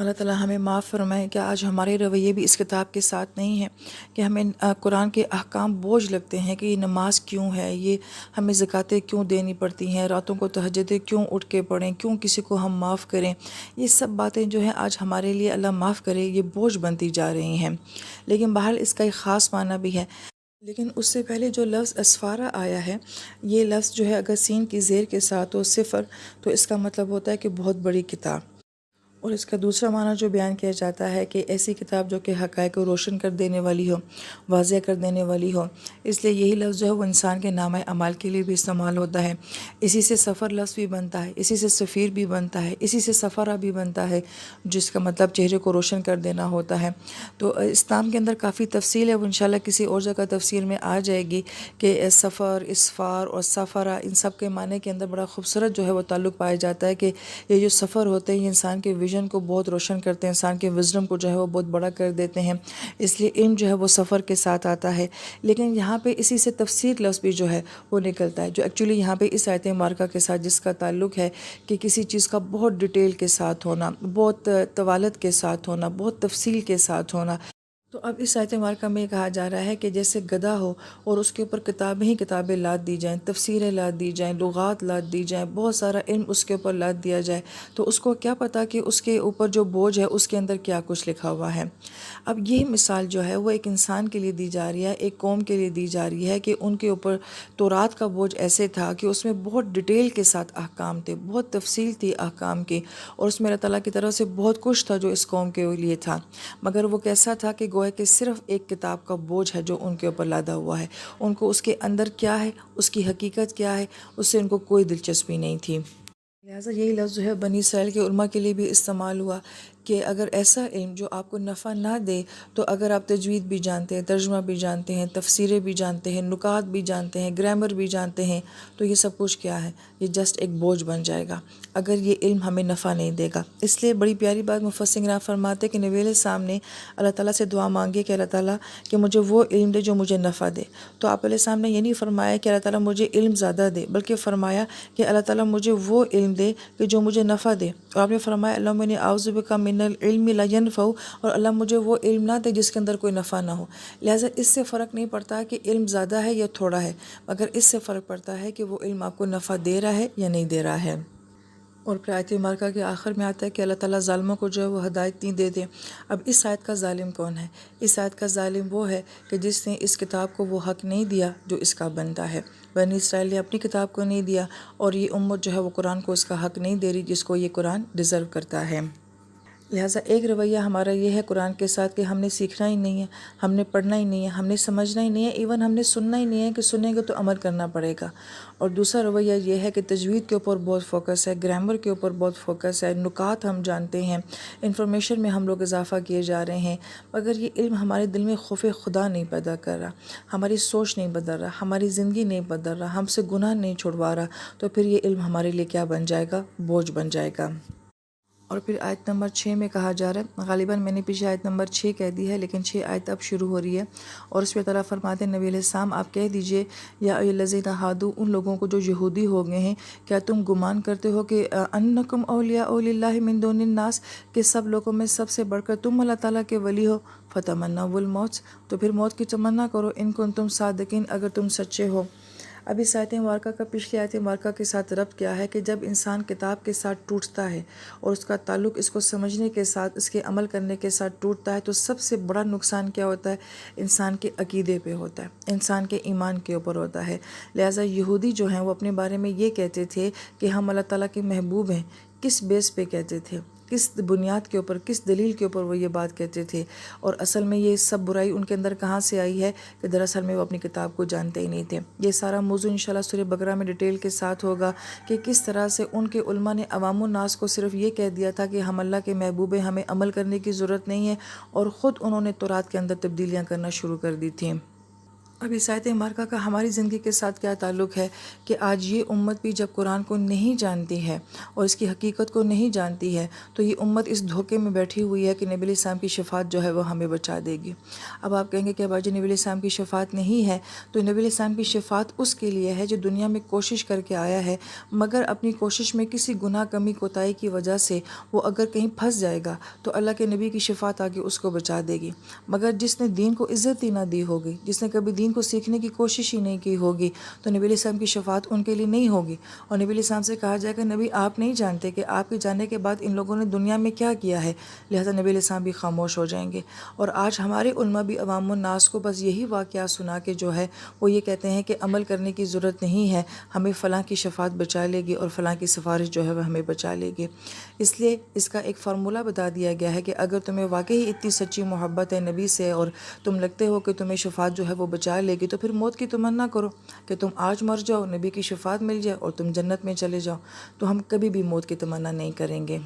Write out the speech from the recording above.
اللہ تعالیٰ ہمیں معاف فرمائے کہ آج ہمارے رویے بھی اس کتاب کے ساتھ نہیں ہیں، کہ ہمیں قرآن کے احکام بوجھ لگتے ہیں کہ یہ نماز کیوں ہے، یہ ہمیں زکوٰۃیں کیوں دینی پڑتی ہیں، راتوں کو تہجدیں کیوں اٹھ کے پڑھیں، کیوں کسی کو ہم معاف کریں۔ یہ سب باتیں جو ہیں آج ہمارے لیے اللہ معاف کرے یہ بوجھ بنتی جا رہی ہیں، لیکن بہرحال اس کا ایک خاص معنی بھی ہے۔ لیکن اس سے پہلے جو لفظ اسفارہ آیا ہے، یہ لفظ جو ہے اگر سین کی زیر کے ساتھ ہو صفر، تو اس کا مطلب ہوتا ہے کہ بہت بڑی کتاب۔ اور اس کا دوسرا معنی جو بیان کیا جاتا ہے کہ ایسی کتاب جو کہ حقائق کو روشن کر دینے والی ہو، واضح کر دینے والی ہو، اس لیے یہی لفظ جو ہے وہ انسان کے نامہ اعمال کے لیے بھی استعمال ہوتا ہے۔ اسی سے سفر لفظ بھی بنتا ہے، اسی سے سفیر بھی بنتا ہے، اسی سے سفرہ بھی بنتا ہے، جس کا مطلب چہرے کو روشن کر دینا ہوتا ہے۔ تو اسلام کے اندر کافی تفصیل ہے، وہ انشاءاللہ کسی اور جگہ تفسیر میں آ جائے گی کہ سفر، اسفار اور سفرہ ان سب کے معنی کے اندر بڑا خوبصورت جو ہے وہ تعلق پایا جاتا ہے کہ یہ جو سفر ہوتے ہیں یہ انسان کے ویژن کو بہت روشن کرتے ہیں، انسان کے وزڈم کو جو ہے وہ بہت بڑا کر دیتے ہیں، اس لیے علم جو ہے وہ سفر کے ساتھ آتا ہے۔ لیکن یہاں پہ اسی سے تفسیر لفظ بھی جو ہے وہ نکلتا ہے، جو ایکچولی یہاں پہ اس آیت مبارکہ کے ساتھ جس کا تعلق ہے کہ کسی چیز کا بہت ڈیٹیل کے ساتھ ہونا، بہت طوالت کے ساتھ ہونا، بہت تفصیل کے ساتھ ہونا۔ تو اب اس آیت مبارکہ میں یہ کہا جا رہا ہے کہ جیسے گدھا ہو اور اس کے اوپر کتابیں ہی کتابیں لاد دی جائیں، تفسیریں لاد دی جائیں، لغات لاد دی جائیں، بہت سارا علم اس کے اوپر لاد دیا جائے، تو اس کو کیا پتہ کہ اس کے اوپر جو بوجھ ہے اس کے اندر کیا کچھ لکھا ہوا ہے۔ اب یہ مثال جو ہے وہ ایک انسان کے لیے دی جا رہی ہے، ایک قوم کے لیے دی جا رہی ہے کہ ان کے اوپر تورات کا بوجھ ایسے تھا کہ اس میں بہت ڈیٹیل کے ساتھ احکام تھے، بہت تفصیل تھی احکام کی، اور اس میں اللہ تعالیٰ کی طرف سے بہت کچھ تھا جو اس قوم کے لیے تھا، مگر وہ کیسا تھا کہ گویا کہ صرف ایک کتاب کا بوجھ ہے جو ان کے اوپر لادا ہوا ہے، ان کو اس کے اندر کیا ہے، اس کی حقیقت کیا ہے، اس سے ان کو کوئی دلچسپی نہیں تھی۔ لہٰذا یہی لفظ جو ہے بنی اسرائیل کے علماء کے لیے بھی استعمال ہوا کہ اگر ایسا علم جو آپ کو نفع نہ دے، تو اگر آپ تجوید بھی جانتے ہیں، ترجمہ بھی جانتے ہیں، تفسیریں بھی جانتے ہیں، نکات بھی جانتے ہیں، گرامر بھی جانتے ہیں، تو یہ سب کچھ کیا ہے، یہ جسٹ ایک بوجھ بن جائے گا اگر یہ علم ہمیں نفع نہیں دے گا۔ اس لیے بڑی پیاری بات مفسر کرام فرماتے کہ نبی علیہ السلام نے اللہ تعالیٰ سے دعا مانگی کہ اللہ تعالیٰ کہ مجھے وہ علم دے جو مجھے نفع دے، تو آپ علیہ السلام نے یہ نہیں فرمایا کہ اللہ تعالیٰ مجھے علم زیادہ دے، بلکہ فرمایا کہ اللہ تعالیٰ مجھے وہ علم دے کہ جو مجھے نفع دے، اور آپ نے فرمایا اللہم انی اعوذ بک من العلم لا ینفع، اور اللہ مجھے وہ علم نہ دے جس کے اندر کوئی نفع نہ ہو۔ لہٰذا اس سے فرق نہیں پڑتا کہ علم زیادہ ہے یا تھوڑا ہے، مگر اس سے فرق پڑتا ہے کہ وہ علم آپ کو نفع دے رہا ہے یا نہیں دے رہا ہے۔ اور پھر آیت مبارکہ کے آخر میں آتا ہے کہ اللہ تعالیٰ ظالموں کو جو ہے وہ ہدایت نہیں دے دے۔ اب اس آیت کا ظالم کون ہے؟ اس آیت کا ظالم وہ ہے کہ جس نے اس کتاب کو وہ حق نہیں دیا جو اس کا بنتا ہے۔ بنی اسرائیل نے اپنی کتاب کو نہیں دیا، اور یہ امت جو ہے وہ قرآن کو اس کا حق نہیں دے رہی جس کو یہ قرآن ڈیزرو کرتا ہے۔ لہٰذا ایک رویہ ہمارا یہ ہے قرآن کے ساتھ کہ ہم نے سیکھنا ہی نہیں ہے، ہم نے پڑھنا ہی نہیں ہے، ہم نے سمجھنا ہی نہیں ہے، ایون ہم نے سننا ہی نہیں ہے کہ سنیں گے تو عمل کرنا پڑے گا۔ اور دوسرا رویہ یہ ہے کہ تجوید کے اوپر بہت فوکس ہے، گرامر کے اوپر بہت فوکس ہے، نکات ہم جانتے ہیں، انفارمیشن میں ہم لوگ اضافہ کیے جا رہے ہیں، مگر یہ علم ہمارے دل میں خوف خدا نہیں پیدا کر رہا، ہماری سوچ نہیں بدل رہا، ہماری زندگی نہیں بدل رہا، ہم سے گناہ نہیں چھڑوا رہا، تو پھر یہ علم ہمارے لیے کیا بن جائے گا؟ بوجھ بن جائے گا۔ اور پھر آیت نمبر 6 میں کہا جا رہا ہے، غالباً میں نے پیچھے آیت نمبر 6 کہہ دی ہے، لیکن 6 آیت اب شروع ہو رہی ہے، اور اس پہ تعالیٰ فرماتے ہیں نبی علیہ السلام آپ کہہ دیجئے یا ایھا الذین ھادوا، ان لوگوں کو جو یہودی ہو گئے ہیں، کیا تم گمان کرتے ہو کہ انکم اولیاء للہ من دون الناس، کہ سب لوگوں میں سب سے بڑھ کر تم اللہ تعالیٰ کے ولی ہو؟ فتمنوا الموت، تو پھر موت کی تمنا کرو، ان کنتم صادقین، اگر تم سچے ہو۔ اب اس آیت مبارکہ کا پچھلی آیت مبارکہ کے ساتھ ربط کیا ہے کہ جب انسان کتاب کے ساتھ ٹوٹتا ہے اور اس کا تعلق اس کو سمجھنے کے ساتھ، اس کے عمل کرنے کے ساتھ ٹوٹتا ہے، تو سب سے بڑا نقصان کیا ہوتا ہے؟ انسان کے عقیدے پہ ہوتا ہے، انسان کے ایمان کے اوپر ہوتا ہے۔ لہٰذا یہودی جو ہیں وہ اپنے بارے میں یہ کہتے تھے کہ ہم اللہ تعالیٰ کے محبوب ہیں، کس بیس پہ کہتے تھے؟ کس بنیاد کے اوپر، کس دلیل کے اوپر وہ یہ بات کہتے تھے؟ اور اصل میں یہ سب برائی ان کے اندر کہاں سے آئی ہے کہ دراصل میں وہ اپنی کتاب کو جانتے ہی نہیں تھے۔ یہ سارا موضوع انشاءاللہ سورہ بقرہ میں ڈیٹیل کے ساتھ ہوگا کہ کس طرح سے ان کے علماء نے عوام الناس کو صرف یہ کہہ دیا تھا کہ ہم اللہ کے محبوب ہیں، ہمیں عمل کرنے کی ضرورت نہیں ہے، اور خود انہوں نے تورات کے اندر تبدیلیاں کرنا شروع کر دی تھیں۔ اب اس آیت مبارکہ کا ہماری زندگی کے ساتھ کیا تعلق ہے کہ آج یہ امت بھی جب قرآن کو نہیں جانتی ہے اور اس کی حقیقت کو نہیں جانتی ہے تو یہ امت اس دھوکے میں بیٹھی ہوئی ہے کہ نبی علیہ السلام کی شفاعت جو ہے وہ ہمیں بچا دے گی۔ اب آپ کہیں گے کہ باجی نبی علیہ السلام کی شفاعت نہیں ہے، تو نبی علیہ السلام کی شفاعت اس کے لیے ہے جو دنیا میں کوشش کر کے آیا ہے، مگر اپنی کوشش میں کسی گناہ کمی کوتاہی کی وجہ سے وہ اگر کہیں پھنس جائے گا تو اللہ کے نبی کی شفاعت آگے اس کو بچا دے گی۔ مگر جس نے دین کو عزت ہی نہ دی ہوگی، جس نے کبھی دین کو سیکھنے کی کوشش ہی نہیں کی ہوگی، تو نبی علیہ السلام کی شفاعت ان کے لیے نہیں ہوگی۔ اور نبی علیہ السلام سے کہا جائے کہ نبی آپ نہیں جانتے کہ آپ کے جانے کے بعد ان لوگوں نے دنیا میں کیا کیا ہے، لہذا نبی علیہ السلام بھی خاموش ہو جائیں گے۔ اور آج ہمارے علماء بھی عوام الناس کو بس یہی واقعات سنا کے جو ہے وہ یہ کہتے ہیں کہ عمل کرنے کی ضرورت نہیں ہے، ہمیں فلاں کی شفاعت بچا لے گی اور فلاں کی سفارش جو ہے وہ ہمیں بچا لے گی۔ اس لیے اس کا ایک فارمولہ بتا دیا گیا ہے کہ اگر تمہیں واقعی اتنی سچی محبت ہے نبی سے اور تم لگتے ہو کہ تمہیں شفاعت جو ہے وہ بچا لے گی، تو پھر موت کی تمنا کرو کہ تم آج مر جاؤ، نبی کی شفاعت مل جائے اور تم جنت میں چلے جاؤ۔ تو ہم کبھی بھی موت کی تمنا نہیں کریں گے۔